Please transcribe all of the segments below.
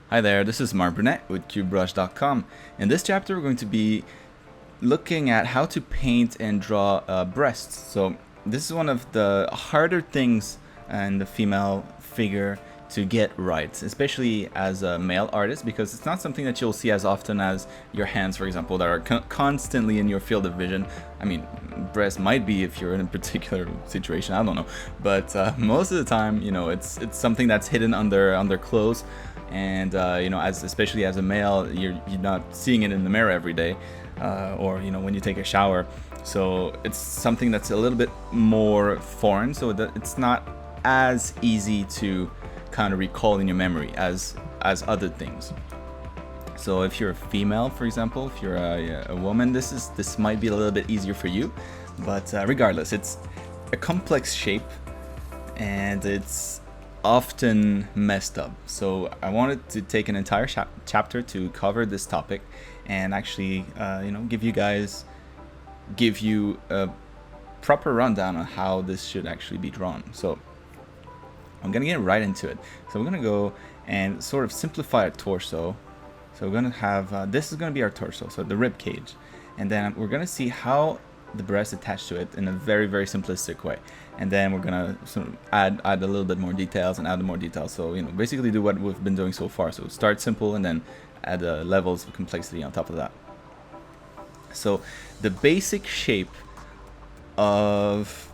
Hi there, this is Marc Brunet with CubeBrush.com. In this chapter, we're going to be looking at how to paint and draw breasts. So this is one of the harder things in the female figure to get right, especially as a male artist, because it's not something that you'll see as often as your hands, for example, that are constantly in your field of vision. I mean, breasts might be if you're in a particular situation, I don't know, but most of the time, it's something that's hidden under clothes. And especially as a male, you're not seeing it in the mirror every day, or when you take a shower. So it's something that's a little bit more foreign, so that it's not as easy to kind of recall in your memory as other things. So if you're a female, for example, if you're a woman, this might be a little bit easier for you. But regardless, it's a complex shape, and it's often messed up. So I wanted to take an entire chapter to cover this topic and actually give you a proper rundown on how this should actually be drawn. So I'm gonna get right into it. So we're gonna go and sort of simplify our torso. So we're gonna have this is gonna be our torso, so the rib cage, and then we're gonna see how the breast attached to it in a very, very simplistic way, and then we're gonna sort of add a little bit more details and add more details. So basically do what we've been doing so far. So start simple and then add levels of complexity on top of that. So the basic shape of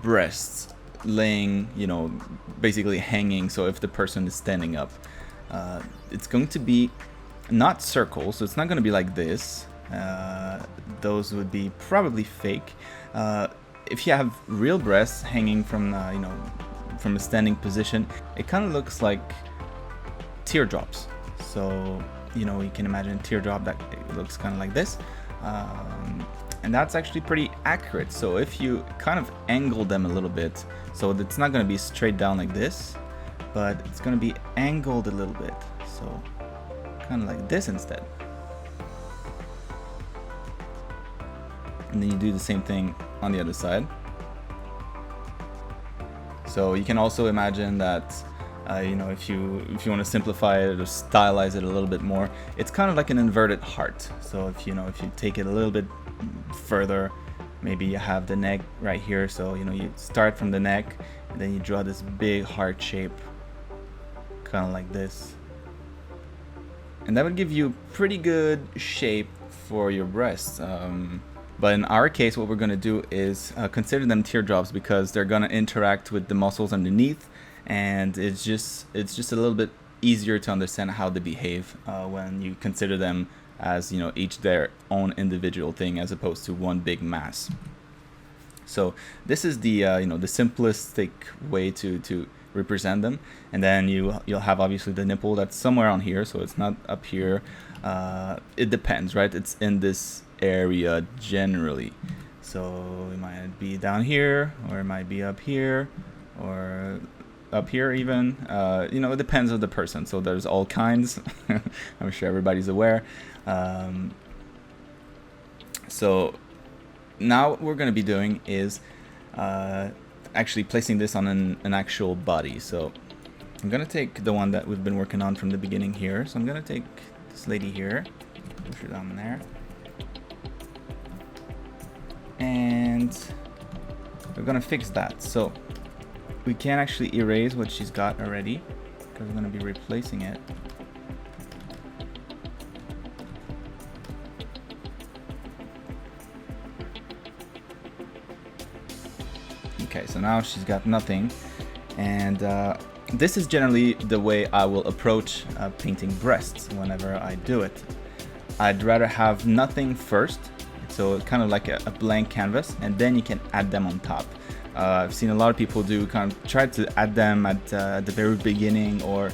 breasts laying, basically hanging. So if the person is standing up, it's going to be not circles. So it's not going to be like this. Those would be probably fake. If you have real breasts hanging from from a standing position, it kind of looks like teardrops. So you can imagine a teardrop that looks kind of like this, and that's actually pretty accurate. So if you kind of angle them a little bit, so it's not going to be straight down like this, but it's going to be angled a little bit, so kind of like this instead. And then you do the same thing on the other side. So you can also imagine that if you want to simplify it or stylize it a little bit more, it's kind of like an inverted heart. So if you take it a little bit further, maybe you have the neck right here. So you start from the neck and then you draw this big heart shape, kind of like this, and that would give you pretty good shape for your breasts. But in our case, what we're going to do is consider them teardrops because they're going to interact with the muscles underneath, and it's just a little bit easier to understand how they behave when you consider them as each their own individual thing as opposed to one big mass. So this is the the simplistic way to represent them, and then you'll have obviously the nipple that's somewhere on here, so it's not up here. It depends, right? It's in this area generally, so it might be down here, or it might be up here, or up here even. It depends on the person, so there's all kinds. I'm sure everybody's aware. So now what we're going to be doing is actually placing this on an actual body. So I'm going to take the one that we've been working on from the beginning here. So I'm going to take this lady here, push her down there, and we're going to fix that. So we can't actually erase what she's got already because we're going to be replacing it. Okay, so now she's got nothing, and this is generally the way I will approach painting breasts whenever I do it. I'd rather have nothing first, so kind of like a blank canvas, and then you can add them on top. I've seen a lot of people do kind of try to add them at the very beginning, or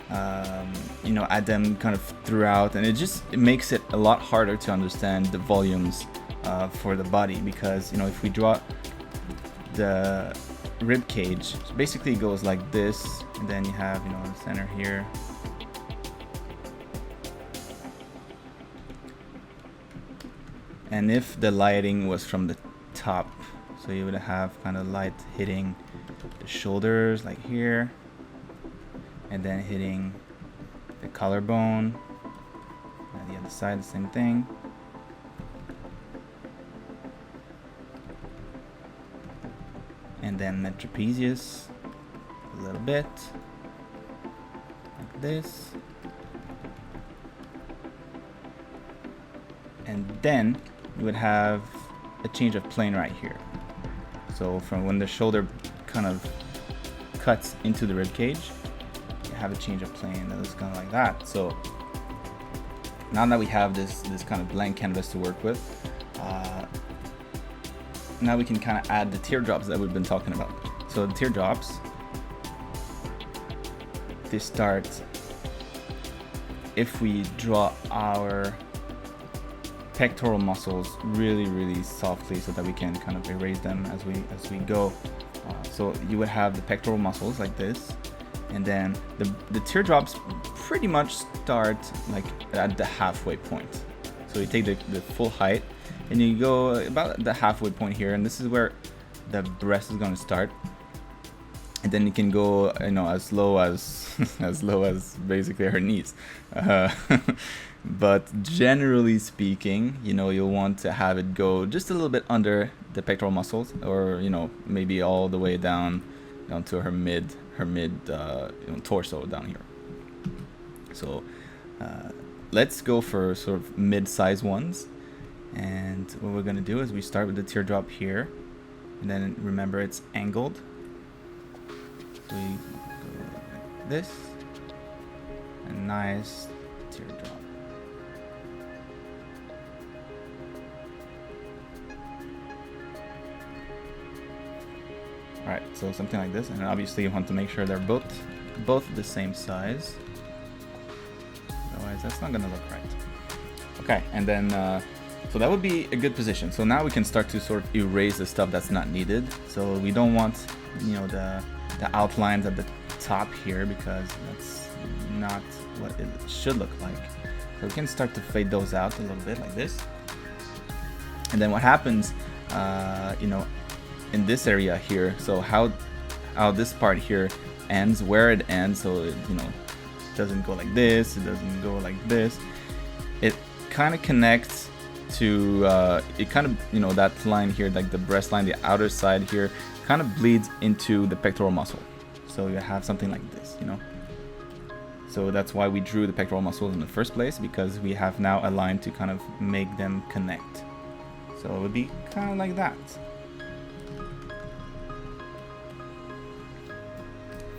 add them kind of throughout, and it makes it a lot harder to understand the volumes for the body, because if we draw the rib cage, so basically it goes like this, and then you have the center here, and if the lighting was from the top, so you would have kind of light hitting the shoulders like here, and then hitting the collarbone, and the other side, the same thing. And then the trapezius, a little bit, like this. And then you would have a change of plane right here. So from when the shoulder kind of cuts into the rib cage, you have a change of plane that is kind of like that. So now that we have this kind of blank canvas to work with, now we can kind of add the teardrops that we've been talking about. So the teardrops, they start, if we draw our pectoral muscles really softly so that we can kind of erase them as we go. So you would have the pectoral muscles like this, and then the teardrops pretty much start like at the halfway point. So you take the full height and you go about the halfway point here, and this is where the breast is going to start, and then you can go, you know, as low as as low as basically her knees. But generally speaking, you know, you'll want to have it go just a little bit under the pectoral muscles, or, you know, maybe all the way down to her mid torso down here. So let's go for sort of mid-size ones. And what we're going to do is we start with the teardrop here, and then remember it's angled. So we go like this, a nice teardrop. Alright, so something like this, and obviously you want to make sure they're both the same size. Otherwise that's not going to look right. Okay, and then so that would be a good position. So now we can start to sort of erase the stuff that's not needed. So we don't want, you know, the outlines at the top here, because that's not what it should look like. So we can start to fade those out a little bit like this. And then what happens, you know, in this area here, so how this part here ends, where it ends, so it, you know, doesn't go like this, it doesn't go like this. It kind of connects to it kind of, you know, that line here, like the breast line, the outer side here, kind of bleeds into the pectoral muscle. So you have something like this, you know. So that's why we drew the pectoral muscles in the first place, because we have now a line to kind of make them connect. So it would be kind of like that.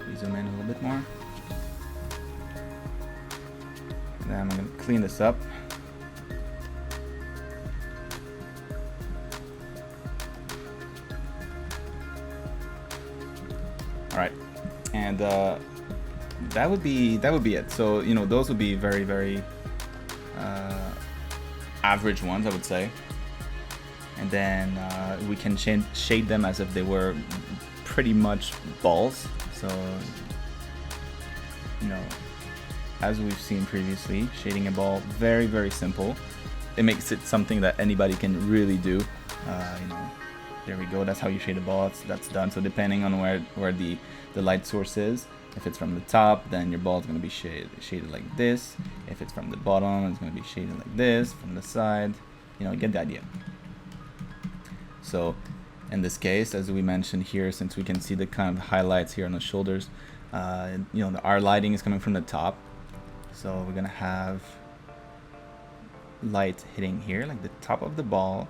We zoom in a little bit more. And then I'm going to clean this up. All right, and that would be it. So, you know, those would be very average ones, I would say. And then we can shade them as if they were pretty much balls. So, you know, as we've seen previously, shading a ball, very simple. It makes it something that anybody can really do. You know, there we go. That's how you shade a ball. That's done. So depending on where the light source is, if it's from the top, then your ball is going to be shaded like this. If it's from the bottom, it's going to be shaded like this. From the side, you know, you get the idea. So in this case, as we mentioned here, since we can see the kind of highlights here on the shoulders, you know, our lighting is coming from the top. So we're going to have light hitting here, like the top of the ball.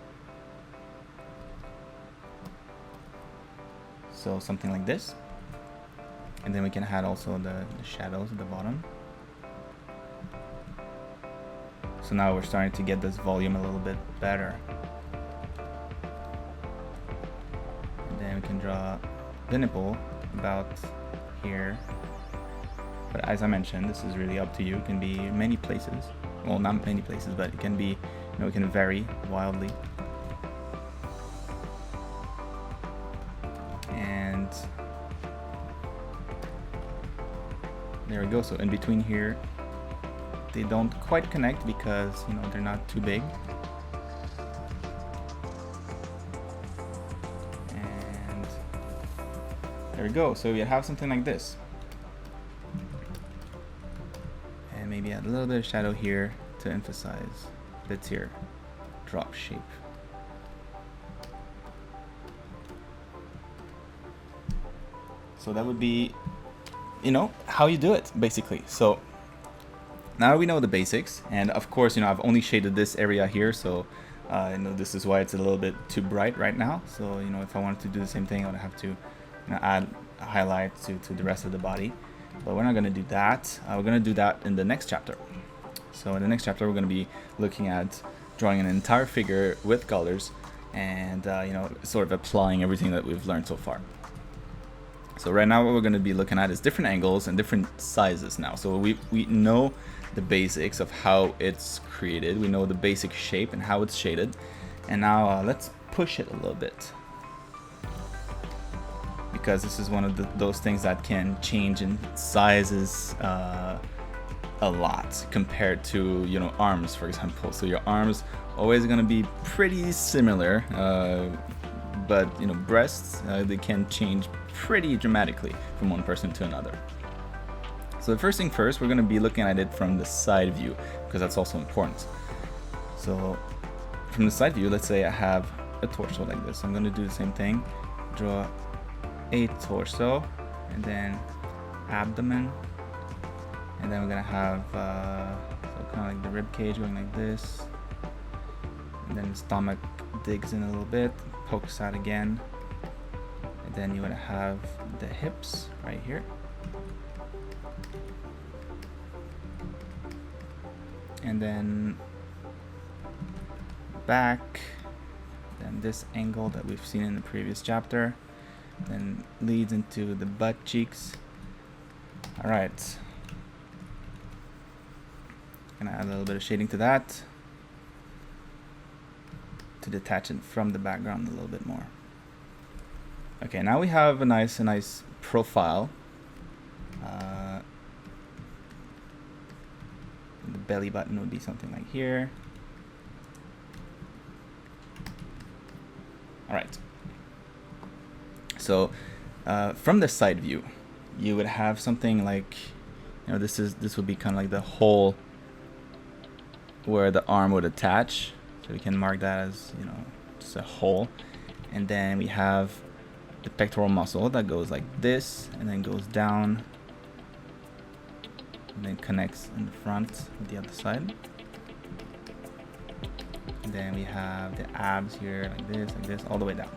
So something like this. And then we can add also the shadows at the bottom. So now we're starting to get this volume a little bit better. And then we can draw the nipple about here. But as I mentioned, this is really up to you. It can be many places. Well, not many places, but it can be, you know, it can vary wildly. And there we go. So in between here, they don't quite connect because, you know, they're not too big. And there we go. So you have something like this. maybe add a little bit of shadow here to emphasize the tear drop shape. So that would be, you know, how you do it basically. So now we know the basics, and of course, you know, I've only shaded this area here, so you know, this is why it's a little bit too bright right now. So, you know, if I wanted to do the same thing, I would have to, you know, add a highlight to the rest of the body. But we're not going to do that. We're going to do that in the next chapter. So in the next chapter, we're going to be looking at drawing an entire figure with colors and, you know, sort of applying everything that we've learned so far. So right now what we're going to be looking at is different angles and different sizes now. So we know the basics of how it's created. We know the basic shape and how it's shaded. And now let's push it a little bit, because this is one of those things that can change in sizes a lot compared to, you know, arms, for example. So your arms always going to be pretty similar, but, you know, breasts, they can change pretty dramatically from one person to another. So the first thing first, we're going to be looking at it from the side view, because that's also important. So from the side view, let's say I have a torso like this. I'm going to do the same thing, draw a torso, and then abdomen, and then we're going to have so kind of like the rib cage going like this, and then the stomach digs in a little bit, pokes out again, and then you want to have the hips right here, and then back, then this angle that we've seen in the previous chapter, then leads into the butt cheeks. All right, gonna add a little bit of shading to that to detach it from the background a little bit more. Okay, now we have a nice profile. The belly button would be something like here. All right. So from the side view, you would have something like, you know, this would be kind of like the hole where the arm would attach. So we can mark that as, you know, just a hole. And then we have the pectoral muscle that goes like this and then goes down and then connects in the front with the other side. And then we have the abs here like this, all the way down,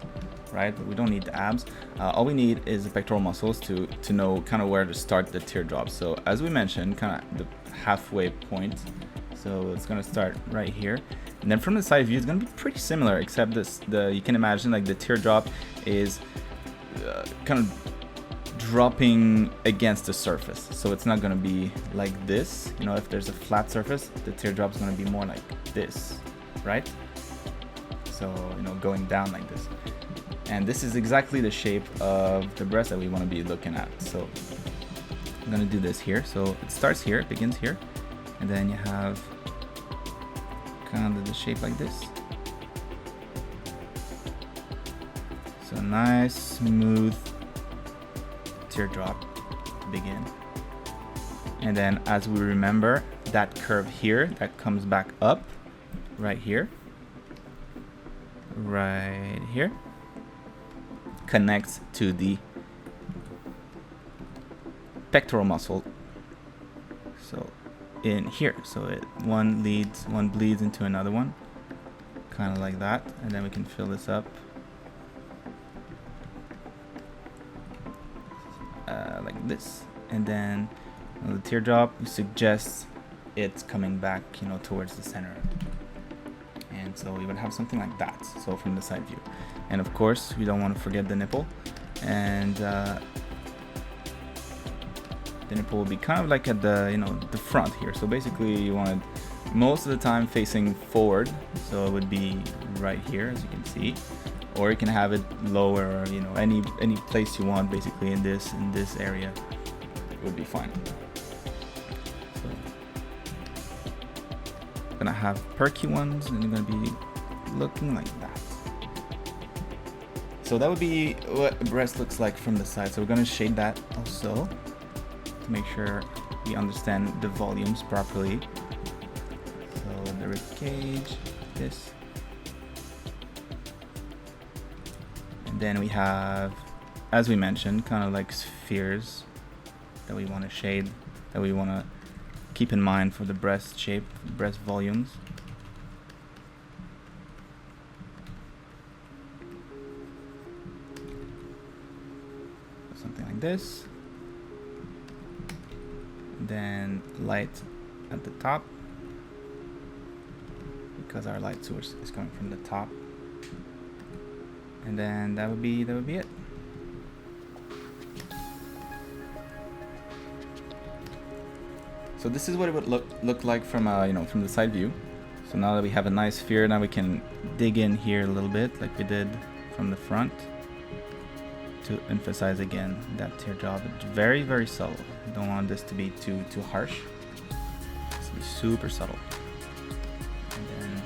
right? But we don't need the abs. All we need is the pectoral muscles to know kind of where to start the teardrop. So as we mentioned, kind of the halfway point. So it's gonna start right here. And then from the side view, it's gonna be pretty similar, except you can imagine like the teardrop is kind of dropping against the surface. So it's not gonna be like this. You know, if there's a flat surface, the teardrop's gonna be more like this, right? So, you know, going down like this. And this is exactly the shape of the breast that we want to be looking at. So I'm gonna do this here. So it starts here, it begins here, and then you have kind of the shape like this. So nice smooth teardrop to begin. And then as we remember, that curve here that comes back up right here connects to the pectoral muscle, so in here. So one bleeds into another one, kind of like that. And then we can fill this up like this. And then, you know, the teardrop suggests it's coming back, you know, towards the center. And so we would have something like that, so from the side view. And of course, we don't want to forget the nipple. And the nipple will be kind of like at the, you know, the front here. So basically you want it most of the time facing forward. So it would be right here, as you can see. Or you can have it lower, you know, any place you want, basically in this area would be fine. So I'm gonna have perky ones, and they're gonna be looking like that. So that would be what the breast looks like from the side. So we're gonna shade that also to make sure we understand the volumes properly. So the rib cage, this. And then we have, as we mentioned, kind of like spheres that we want to shade, that we want to keep in mind for the breast shape, breast volumes. Something like this. And then light at the top, because our light source is coming from the top. And then that would be it. So this is what it would look like from from the side view. So now that we have a nice sphere, now we can dig in here a little bit like we did from the front to emphasize again that teardrop. It's very, very subtle. I don't want this to be too harsh. It's to be super subtle. And then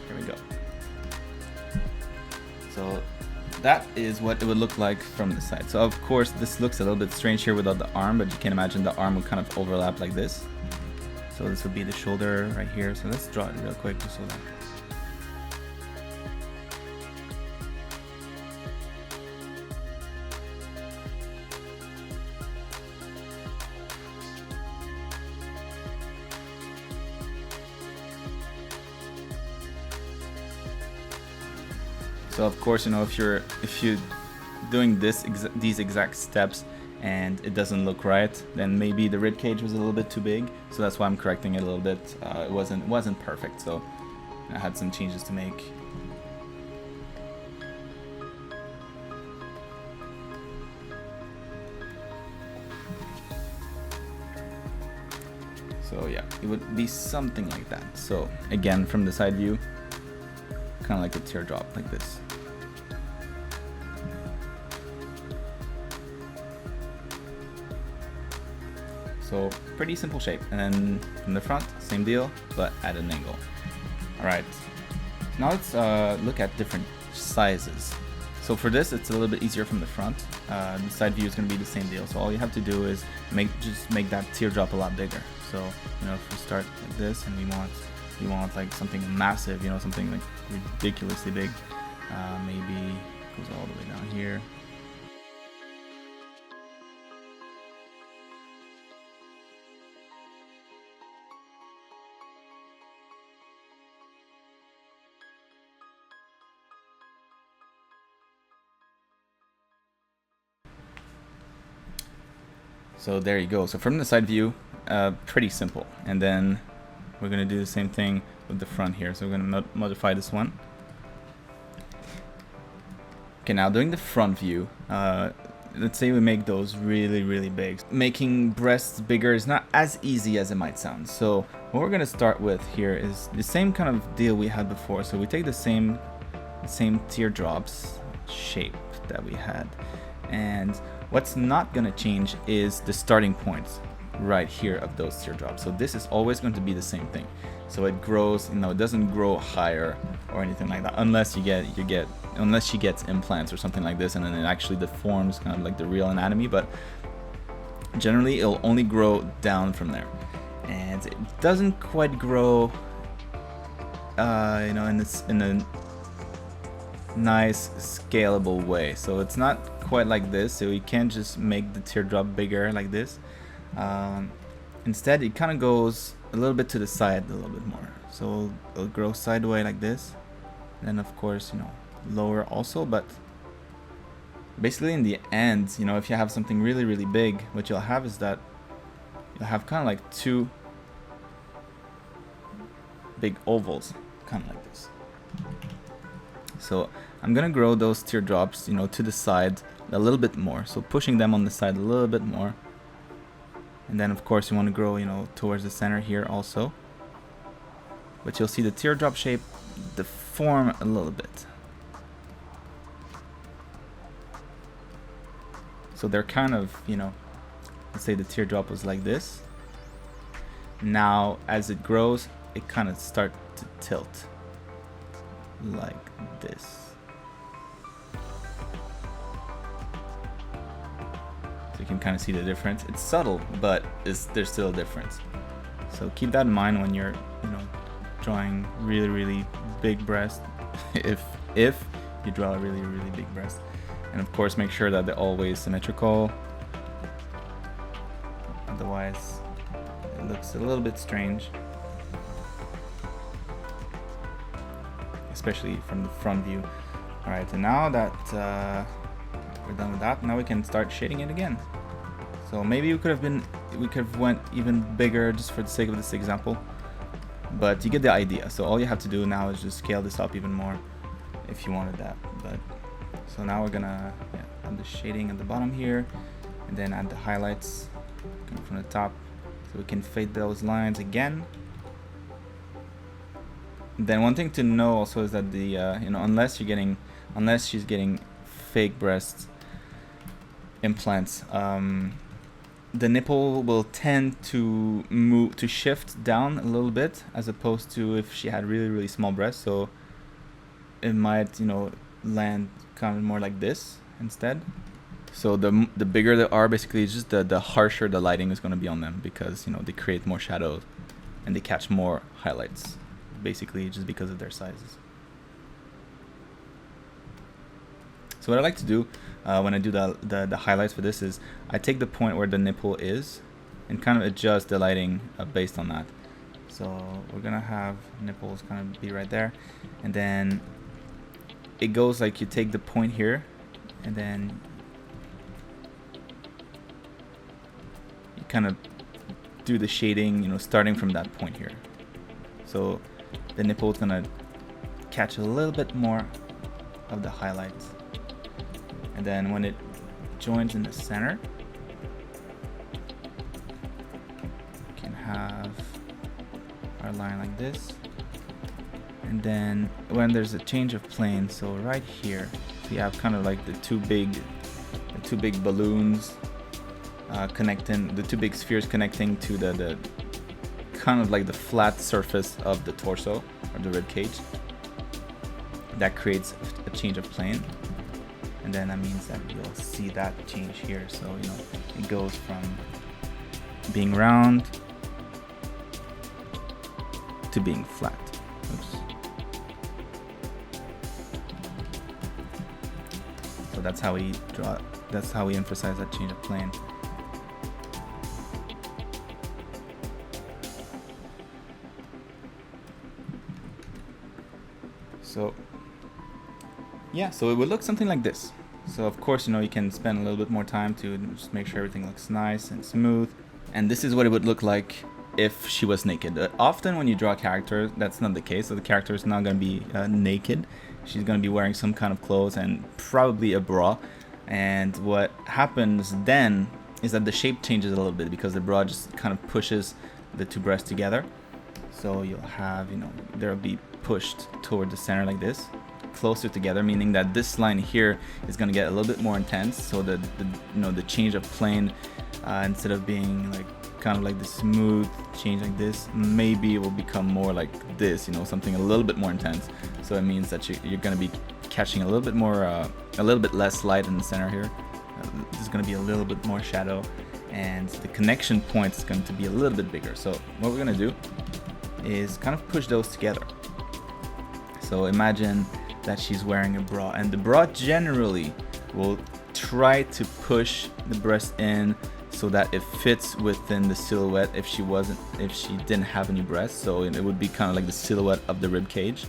here we go. So that is what it would look like from the side. So of course this looks a little bit strange here without the arm, but you can imagine the arm would kind of overlap like this. So this would be the shoulder right here. So let's draw it real quick just so that. So of course, if you're doing these exact steps and it doesn't look right, then maybe the rib cage was a little bit too big. So that's why I'm correcting it a little bit. It wasn't perfect, so I had some changes to make. So yeah, it would be something like that. So again, from the side view, kind of like a teardrop like this. So pretty simple shape. And then from the front, same deal, but at an angle. All right, now let's look at different sizes. So for this, it's a little bit easier from the front. The side view is going to be the same deal. So all you have to do is just make that teardrop a lot bigger. So if we start like this and we want like something massive, something like ridiculously big, maybe goes all the way down here. So there you go. So from the side view, pretty simple. And then we're going to do the same thing with the front here. So we're going to modify this one. Okay, now doing the front view, let's say we make those really, really big. Making breasts bigger is not as easy as it might sound. So what we're going to start with here is the same kind of deal we had before. So we take the same teardrops shape that we had. And what's not going to change is the starting points right here of those teardrops. So this is always going to be the same thing. So it grows, it doesn't grow higher or anything like that, unless unless she gets implants or something like this, and then it actually deforms kind of like the real anatomy. But generally, it'll only grow down from there, and it doesn't quite grow, in a nice scalable way. So it's not quite like this. So you can't just make the teardrop bigger like this. Instead, it kind of goes a little bit to the side a little bit more. So it'll grow sideways like this. And then of course, lower also. But basically in the end, if you have something really, really big, what you'll have is that you'll have kind of like two big ovals, kind of like this. So I'm gonna grow those teardrops, to the side a little bit more. So pushing them on the side a little bit more. And then of course you want to grow, towards the center here also. But you'll see the teardrop shape deform a little bit. So they're kind of, let's say the teardrop was like this. Now as it grows, it kind of starts to tilt like this. So you can kind of see the difference. It's subtle, but there's still a difference. So keep that in mind when you're, drawing really big breast. if you draw a really big breast, and of course make sure that they're always symmetrical. Otherwise, it looks a little bit strange, especially from the front view. All right, and now that we're done with that, now we can start shading it again. So maybe we could have went even bigger just for the sake of this example, but you get the idea. So all you have to do now is just scale this up even more if you wanted that. But so now we're gonna add the shading at the bottom here, and then add the highlights coming from the top, so we can fade those lines again. Then one thing to know also is that the unless she's getting fake breast implants, the nipple will tend to shift down a little bit, as opposed to if she had really small breasts. So it might land kind of more like this instead. So the bigger they are, basically, it's just the harsher the lighting is going to be on them, because they create more shadows and they catch more highlights, basically just because of their sizes. So what I like to do when I do the highlights for this is I take the point where the nipple is and kind of adjust the lighting based on that. So we're gonna have nipples kind of be right there, and then it goes like you take the point here, and then you kind of do the shading, starting from that point here. So the nipple is gonna catch a little bit more of the highlights, and then when it joins in the center, we can have our line like this. And then when there's a change of plane, so right here we have kind of like the two big balloons connecting, the two big spheres connecting to the kind of like the flat surface of the torso or the rib cage. That creates a change of plane, and then that means that you'll see that change here. So it goes from being round to being flat. Oops. So that's how we draw. That's how we emphasize that change of plane. So yeah, so it would look something like this. So of course, you can spend a little bit more time to just make sure everything looks nice and smooth. And this is what it would look like if she was naked. Often when you draw a character, that's not the case. So the character is not going to be naked. She's going to be wearing some kind of clothes and probably a bra. And what happens then is that the shape changes a little bit, because the bra just kind of pushes the two breasts together. So you'll have, they'll be pushed toward the center like this, closer together, meaning that this line here is going to get a little bit more intense. So the change of plane, instead of being like kind of like the smooth change like this, maybe it will become more like this, something a little bit more intense. So it means that you're going to be catching a little bit more, a little bit less light in the center here. There's going to be a little bit more shadow, and the connection point is going to be a little bit bigger. So what we're going to do is kind of push those together. So imagine that she's wearing a bra, and the bra generally will try to push the breast in so that it fits within the silhouette if she didn't have any breasts. So it would be kind of like the silhouette of the rib cage,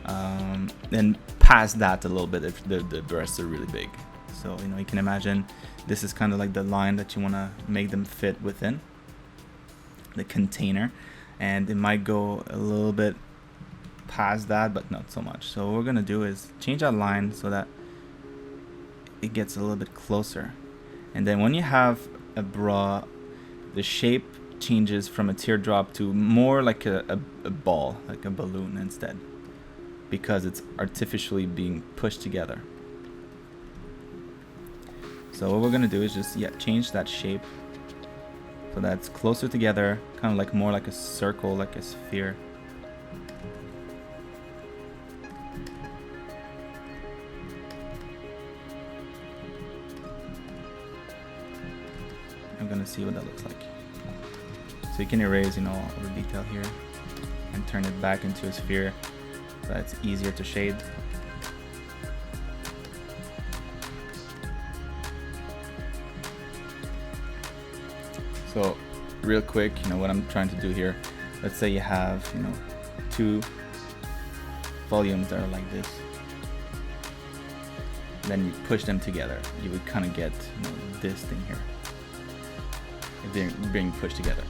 and past that a little bit if the breasts are really big. So you can imagine this is kind of like the line that you want to make them fit within the container, and it might go a little bit past that, but not so much. So what we're gonna do is change our line so that it gets a little bit closer. And then when you have a bra, the shape changes from a teardrop to more like a ball, like a balloon instead, because it's artificially being pushed together. So what we're gonna do is just change that shape so that's closer together, kind of like more like a circle, like a sphere. see what that looks like. So you can erase, you know, all the detail here and turn it back into a sphere so that it's easier to shade. So real quick, you know, what I'm trying to do here, let's say you have, you know, two volumes that are like this. Then you push them together, you would kind of get, you know, this thing here. If they're being pushed together,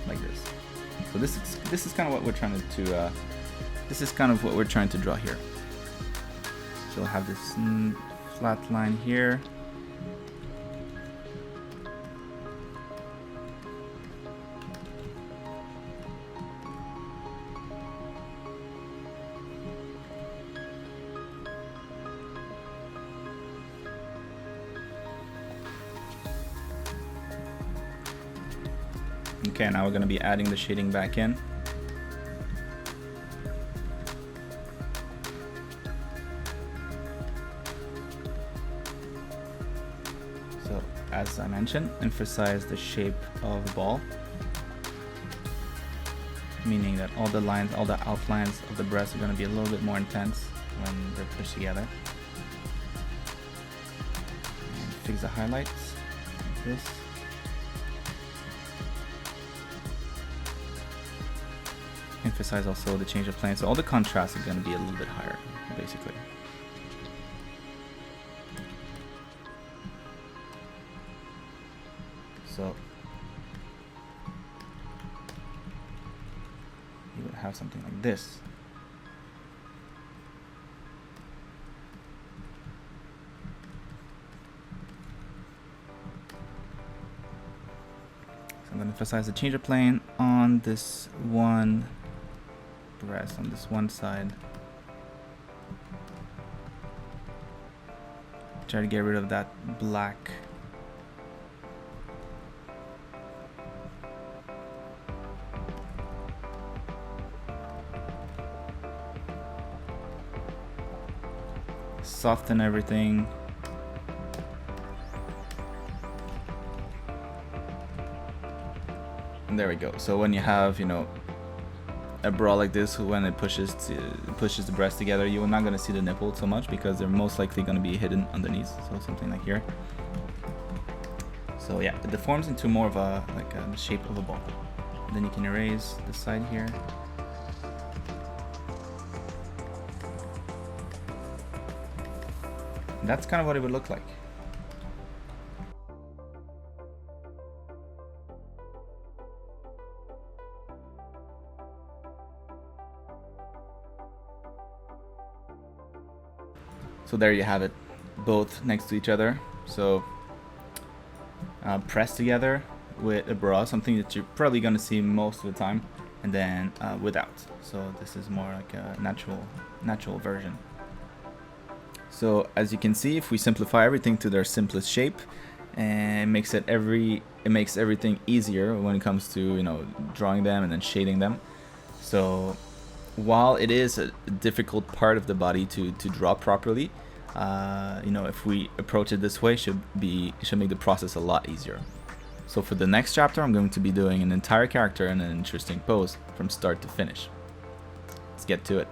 like this. So this is kind of what we're trying to this is kind of what we're trying to draw here. So we'll have this flat line here. Okay, now we're going to be adding the shading back in. So, as I mentioned, emphasize the shape of the ball, meaning that all the lines, all the outlines of the breast are going to be a little bit more intense when they're pushed together. And fix the highlights like this. Emphasize also the change of plane, so all the contrasts are going to be a little bit higher, basically. So you would have something like this. So I'm going to emphasize the change of plane on this one breast, on this one side. Try to get rid of that black. Soften everything. And there we go. So when you have, you know, a bra like this, when it pushes the breast together, you're not going to see the nipple so much because they're most likely going to be hidden underneath. So something like here. So yeah, it deforms into more of a the shape of a ball. And then you can erase the side here. And that's kind of what it would look like. So there you have it, both next to each other. So pressed together with a bra, something that you're probably going to see most of the time, and then without. So this is more like a natural version. So as you can see, if we simplify everything to their simplest shape, and it makes everything easier when it comes to, you know, drawing them and then shading them. So while it is a difficult part of the body to draw properly, you know, if we approach it this way, it should make the process a lot easier. So for the next chapter, I'm going to be doing an entire character in an interesting pose from start to finish. Let's get to it.